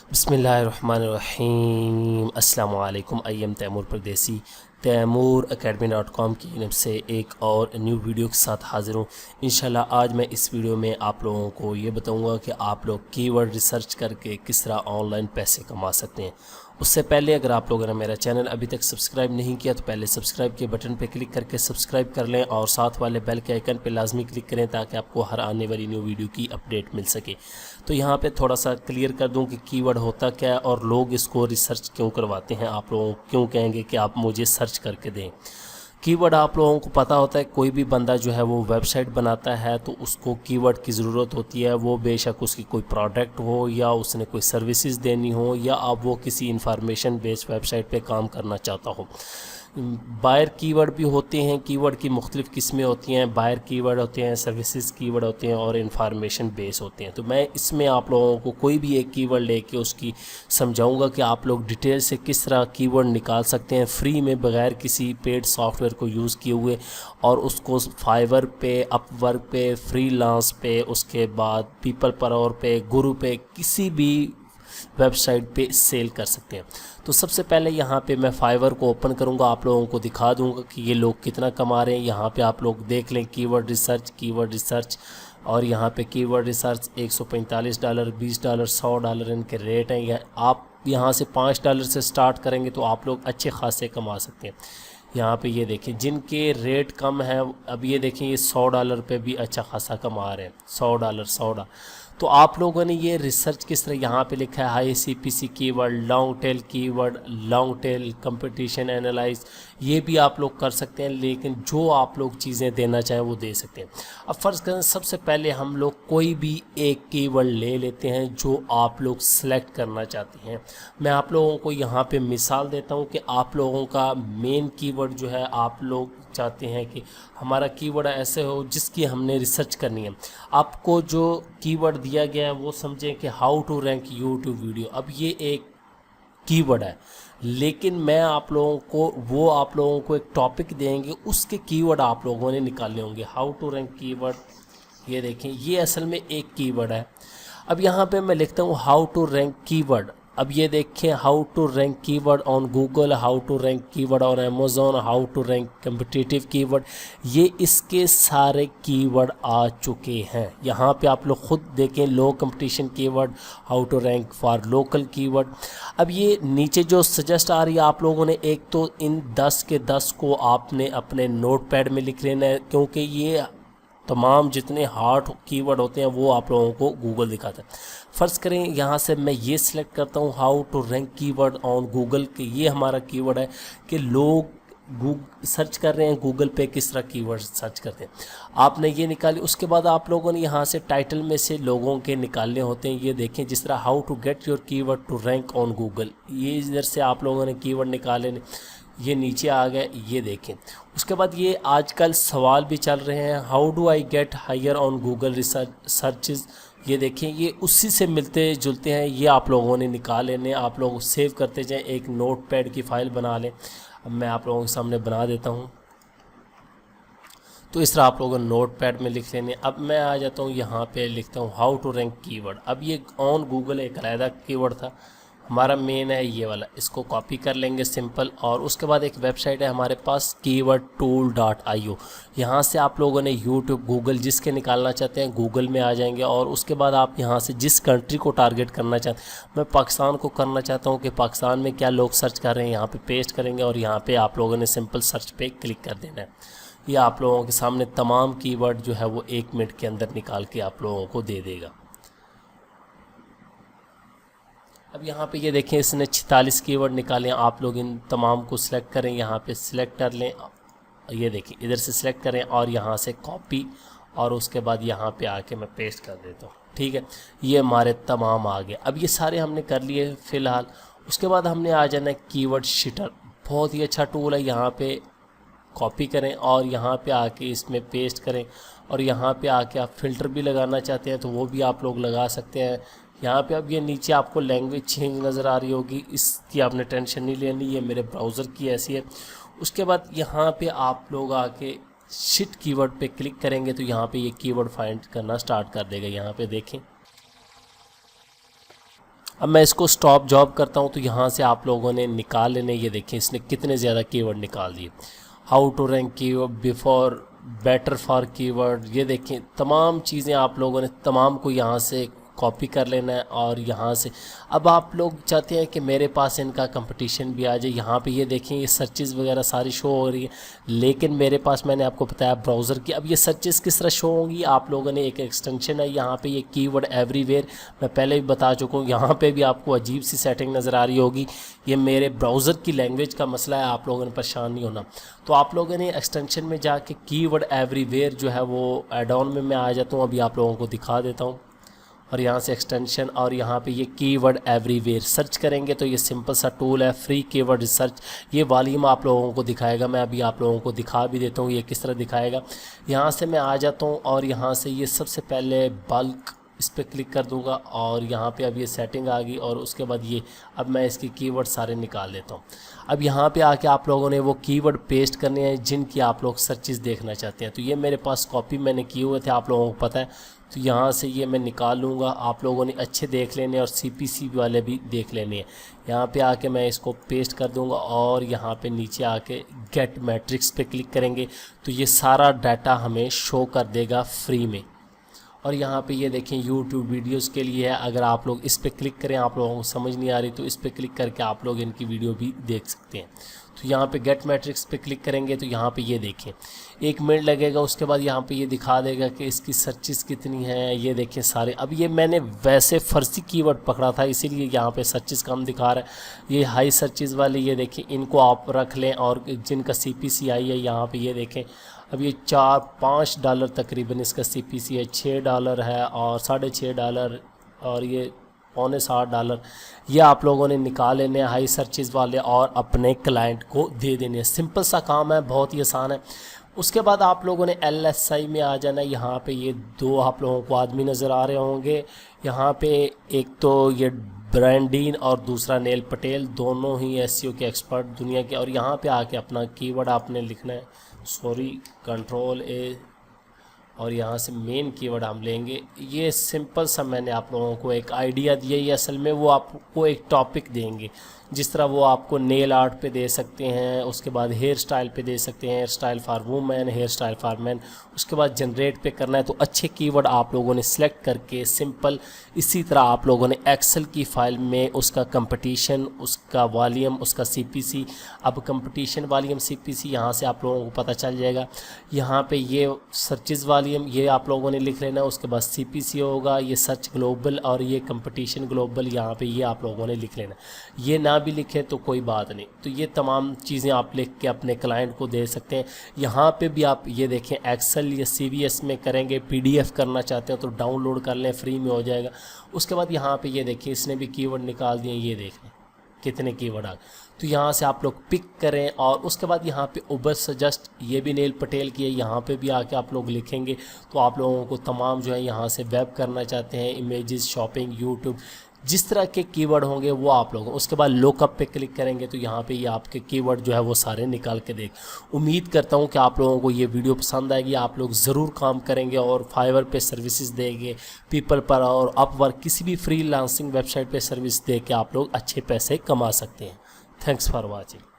बिस्मिल्लाहिर्रहमानिर्रहीम। अस्सलाम वालेकुम। आई एम तैमूर परदेसी। तैमूर academy.com की तरफ से एक और न्यू वीडियो के साथ हाज़िर हूँ। इंशाल्लाह आज मैं इस वीडियो में आप लोगों को ये बताऊँगा कि आप लोग कीवर्ड रिसर्च करके किस तरह ऑनलाइन पैसे कमा सकते हैं। उससे पहले अगर आप लोगों ने मेरा चैनल अभी तक सब्सक्राइब नहीं किया तो पहले सब्सक्राइब के बटन पर क्लिक करके सब्सक्राइब कर लें और साथ वाले बेल के आइकन पर लाजमी क्लिक करें ताकि आपको हर आने वाली न्यू वीडियो की अपडेट मिल सके। तो यहाँ पे थोड़ा सा क्लियर कर दूं कि कीवर्ड होता क्या है और लोग इसको रिसर्च क्यों करवाते हैं। आप लोगों को क्यों कहेंगे कि आप मुझे सर्च करके दें। कीवर्ड आप लोगों को पता होता है, कोई भी बंदा जो है वो वेबसाइट बनाता है तो उसको कीवर्ड की ज़रूरत होती है। वो बेशक उसकी कोई प्रोडक्ट हो या उसने कोई सर्विसेज देनी हो या अब वो किसी इंफॉर्मेशन बेस्ड वेबसाइट पे काम करना चाहता हो। बायर कीवर्ड भी होते हैं, कीवर्ड की मुख्तलिफ़ किस्में होती हैं। बायर कीवर्ड होते हैं, सर्विसेज कीवर्ड होते हैं और इंफॉर्मेशन बेस होते हैं। तो मैं इसमें आप लोगों को कोई भी एक कीवर्ड लेके उसकी समझाऊंगा कि आप लोग डिटेल से किस तरह कीवर्ड निकाल सकते हैं फ्री में बगैर किसी पेड सॉफ्टवेयर को यूज़ किए हुए, और उसको फाइवर पे, अपवर्क पे, फ्रीलांस पे, उसके बाद पीपल पावर पे, गुरु पे, किसी भी वेबसाइट पे सेल कर सकते हैं। तो सबसे पहले यहाँ पे मैं फाइवर को ओपन करूँगा, आप लोगों को दिखा दूँगा कि ये लोग कितना कमा रहे हैं। यहाँ पे आप लोग देख लें कीवर्ड रिसर्च और यहाँ पे कीवर्ड रिसर्च $145, $20, $100 इनके रेट हैं। या आप यहाँ से $5 से स्टार्ट करेंगे तो आप लोग अच्छे खासे कमा सकते हैं। यहाँ पे ये देखें जिनके रेट कम है, अब ये देखें ये $100 पे भी अच्छा खासा कमा रहे हैं। $100। तो आप लोगों ने ये रिसर्च किस तरह, यहाँ पे लिखा है high CPC keyword, long tail keyword, long tail competition analyse, ये भी आप लोग कर सकते हैं। लेकिन जो आप लोग चीज़ें देना चाहें वो दे सकते हैं। अब फ़र्ज़ करें सबसे पहले हम लोग कोई भी एक कीवर्ड ले लेते हैं जो आप लोग सेलेक्ट करना चाहते हैं। मैं आप लोगों को यहाँ पे मिसाल देता हूँ कि आप लोगों का मेन कीवर्ड जो है, आप लोग चाहते हैं कि हमारा कीवर्ड ऐसे हो जिसकी हमने रिसर्च करनी है। आपको जो कीवर्ड दिया गया है वो समझें कि how to rank YouTube video. अब ये एक कीवर्ड है, लेकिन मैं आप लोगों को एक टॉपिक देंगे, उसके कीवर्ड आप लोगों ने निकालने होंगे। हाउ टू रैंक कीवर्ड, ये देखें ये असल में एक कीवर्ड है। अब यहाँ पे मैं लिखता हूँ हाउ टू रैंक कीवर्ड। अब ये देखें how to rank keyword on Google, how to rank keyword on Amazon, how to rank competitive keyword, ये इसके सारे कीवर्ड आ चुके हैं। यहाँ पे आप लोग खुद देखें लो competition keyword, how to rank for local keyword. अब ये नीचे जो सजेस्ट आ रही है आप लोगों ने, एक तो इन 10 के 10 को आपने अपने नोट पैड में लिख लेना है, क्योंकि ये तमाम जितने हार्ड कीवर्ड होते हैं वो आप लोगों को गूगल दिखाता है। फ़र्ज़ करें यहाँ से मैं ये सिलेक्ट करता हूँ how to rank keyword on Google, के ये हमारा कीवर्ड है कि लोग सर्च कर रहे हैं गूगल पे, किस तरह कीवर्ड सर्च करते हैं। आपने ये निकाली, उसके बाद आप लोगों ने यहाँ से टाइटल में से लोगों के निकालने होते हैं। ये देखें जिस तरह how to get your keyword to rank on Google, ये इधर से आप लोगों ने कीवर्ड निकाले, ये नीचे आ गए, ये देखें। उसके बाद ये आजकल सवाल भी चल रहे हैं, how do I get higher on Google research searches, ये देखें ये उसी से मिलते जुलते हैं। ये आप लोगों ने निकाल लेने, आप लोग सेव करते जाएं, एक नोट पैड की फ़ाइल बना लें। अब मैं आप लोगों के सामने बना देता हूँ। तो इस तरह आप लोगों नोट पैड में लिख लेने। अब मैं आ जाता हूँ यहाँ पे लिखता हूँ हाउ टू रैंक कीवर्ड। अब ये ऑन गूगल एक अलग कीवर्ड था, हमारा मेन है ये वाला, इसको कॉपी कर लेंगे सिंपल। और उसके बाद एक वेबसाइट है हमारे पास keywordtool.io, यहाँ से आप लोगों ने यूट्यूब, गूगल जिसके निकालना चाहते हैं गूगल में आ जाएंगे। और उसके बाद आप यहाँ से जिस कंट्री को टारगेट करना चाहते हैं, मैं पाकिस्तान को करना चाहता हूँ कि पाकिस्तान में क्या लोग सर्च कर रहे हैं, यहाँ पे पेस्ट करेंगे और यहाँ पे आप लोगों ने सिंपल सर्च पे क्लिक कर देना है। ये आप लोगों के सामने तमाम कीवर्ड जो है वो 1 मिनट के अंदर निकाल के आप लोगों को दे देगा। अब यहाँ पे ये देखें इसने 46 कीवर्ड निकाले। आप लोग इन तमाम को सिलेक्ट करें, यहाँ पे सिलेक्ट कर लें, ये देखें इधर से सिलेक्ट करें और यहाँ से कॉपी, और उसके बाद यहाँ पे आके मैं पेस्ट कर देता हूँ। ठीक है, ये हमारे तमाम आ गए। अब ये सारे हमने कर लिए फ़िलहाल। उसके बाद हमने आ जाना है कीवर्ड शिटर, बहुत ही अच्छा टूल है। यहाँ पे कॉपी करें और यहाँ पे आके इसमें पेस्ट करें, और यहाँ पे आके आप फ़िल्टर भी लगाना चाहते हैं तो वो भी आप लोग लगा सकते हैं। यहाँ पे अब ये नीचे आपको लैंग्वेज चेंज नज़र आ रही होगी, इसकी आपने टेंशन नहीं लेनी, ये मेरे ब्राउज़र की ऐसी है। उसके बाद यहाँ पे आप लोग आके शिट कीवर्ड पे क्लिक करेंगे तो यहाँ पे ये कीवर्ड फाइंड करना स्टार्ट कर देगा। यहाँ पे देखें अब मैं इसको स्टॉप जॉब करता हूँ तो यहाँ से आप लोगों ने निकाल लेने, ये देखें इसने कितने ज़्यादा कीवर्ड निकाल दिए। How to rank keyword, before, better for keyword, ये देखें तमाम चीज़ें आप लोगों ने तमाम को यहाँ से कॉपी कर लेना है। और यहाँ से अब आप लोग चाहते हैं कि मेरे पास इनका कंपटीशन भी आ जाए, यहाँ पे ये देखें ये सर्चेज़ वगैरह सारी शो हो रही है, लेकिन मेरे पास मैंने आपको बताया ब्राउज़र की। अब ये सर्चेज़ किस तरह शो होंगी, आप लोगों ने एक एक्सटेंशन है यहाँ पे, ये कीवर्ड एवरीवेयर, मैं पहले भी बता चुका हूँ। यहाँ पे भी आपको अजीब सी सेटिंग नज़र आ रही होगी, ये मेरे ब्राउज़र की लैंग्वेज का मसला है, आप लोगों ने परेशान नहीं होना। तो आप लोगों ने एक्सटेंशन में जाके कीवर्ड एवरीवेयर जो है वो एड ऑन में मैं आ जाता हूँ, अभी आप लोगों को दिखा देता हूँ। और यहाँ से एक्सटेंशन और यहाँ पे ये कीवर्ड एवरीवेयर सर्च करेंगे तो ये सिंपल सा टूल है, फ्री कीवर्ड रिसर्च। ये वॉल्यूम आप लोगों को दिखाएगा, मैं अभी आप लोगों को दिखा भी देता हूँ ये किस तरह दिखाएगा। यहाँ से मैं आ जाता हूँ और यहाँ से ये सबसे पहले बल्क, इस पर क्लिक कर दूंगा और यहाँ पे अब ये सेटिंग आ गई। और उसके बाद ये अब मैं इसकी कीवर्ड सारे निकाल लेता हूँ। अब यहाँ पे आके आप लोगों ने वो कीवर्ड पेस्ट करने हैं जिनकी आप लोग सर्चेस देखना चाहते हैं। तो ये मेरे पास कॉपी मैंने किए हुए थे, आप लोगों को पता है, तो यहाँ से ये मैं निकाल लूँगा। आप लोगों ने अच्छे देख लेने और CPC वाले भी देख लेने हैं। यहाँ पे आके मैं इसको पेस्ट कर दूँगा और यहाँ पे नीचे आके गेट मैट्रिक्स पे क्लिक करेंगे तो ये सारा डाटा हमें शो कर देगा फ्री में। और यहाँ पे ये देखें YouTube वीडियोस के लिए है, अगर आप लोग इस पर क्लिक करें, आप लोगों को समझ नहीं आ रही तो इस पर क्लिक करके आप लोग इनकी वीडियो भी देख सकते हैं। तो यहाँ पे गेट मैट्रिक्स पे क्लिक करेंगे तो यहाँ पे ये देखें 1 मिनट लगेगा, उसके बाद यहाँ पे ये दिखा देगा कि इसकी सर्चेस कितनी हैं। ये देखें सारे, अब ये मैंने वैसे फर्जी कीवर्ड पकड़ा था इसीलिए यहाँ पे सर्चेस कम दिखा रहा है। ये हाई सर्चेस वाले ये देखें, इनको आप रख लें और जिनका CPC आई है यहाँ पे ये देखें। अब ये $4-5 तकरीबन इसका CPC है, $6 है और $6.5 और ये $7.25। ये आप लोगों ने निकाल लेने हाई सर्चेस वाले और अपने क्लाइंट को दे देने। सिंपल सा काम है, बहुत ही आसान है। उसके बाद आप लोगों ने LSI में आ जाना है। यहाँ पे ये 2 आप लोगों को आदमी नज़र आ रहे होंगे। यहाँ पे एक तो ये ब्रांडीन और दूसरा नेल पटेल, दोनों ही SEO के एक्सपर्ट दुनिया के। और यहाँ पे आके अपना कीवर्ड आपने लिखना है, Ctrl A और यहाँ से मेन कीवर्ड हम लेंगे। ये सिंपल सा मैंने आप लोगों को एक आइडिया दिया, ये असल में वो आपको एक टॉपिक देंगे, जिस तरह वो आपको नेल आर्ट पे दे सकते हैं, उसके बाद हेयर स्टाइल पे दे सकते हैं, hair style for women, hair style for man. उसके बाद जनरेट पे करना है तो अच्छे कीवर्ड आप लोगों ने सिलेक्ट करके सिंपल इसी तरह आप लोगों ने एक्सेल की फ़ाइल में उसका कंपटीशन, उसका वॉल्यूम, उसका CPC। अब कंपटीशन वॉल्यूम CPC यहाँ से आप लोगों को पता चल जाएगा। यहाँ पे ये सर्चेस वॉल्यूम ये आप लोगों ने लिख लेना, उसके बाद CPC होगा, ये सर्च ग्लोबल और ये कंपटीशन ग्लोबल यहाँ पे ये आप लोगों ने लिख लेना। ये ना भी लिखे तो कोई बात नहीं, तो ये तमाम चीज़ें आप लिख के अपने क्लाइंट को दे सकते हैं। यहाँ पे भी आप ये देखें एक्सेल या CVS में करेंगे, PDF करना चाहते हैं तो डाउनलोड कर लें, फ्री में हो जाएगा। उसके बाद यहाँ पे ये देखिए इसने भी कीवर्ड निकाल दिए, ये देख लें कितने कीवर्ड आ गए। तो यहाँ से आप लोग पिक करें और उसके बाद यहाँ पे उबर सजेस्ट, ये भी नेल पटेल की है, यहाँ पे भी आके आप लोग लिखेंगे तो आप लोगों को तमाम जो है यहाँ से वेब करना चाहते हैं, इमेजेस, शॉपिंग, यूट्यूब, जिस तरह के कीवर्ड होंगे वो आप लोग। उसके बाद लोकअप पे क्लिक करेंगे तो यहाँ पे ये आपके कीवर्ड जो है वो सारे निकाल के देख। उम्मीद करता हूँ कि आप लोगों को ये वीडियो पसंद आएगी, आप लोग ज़रूर काम करेंगे और फाइवर पे सर्विसेज देंगे, पीपल पर और अपवर्क किसी भी फ्रीलांसिंग वेबसाइट पे सर्विस दे के आप लोग अच्छे पैसे कमा सकते हैं। Thanks for watching.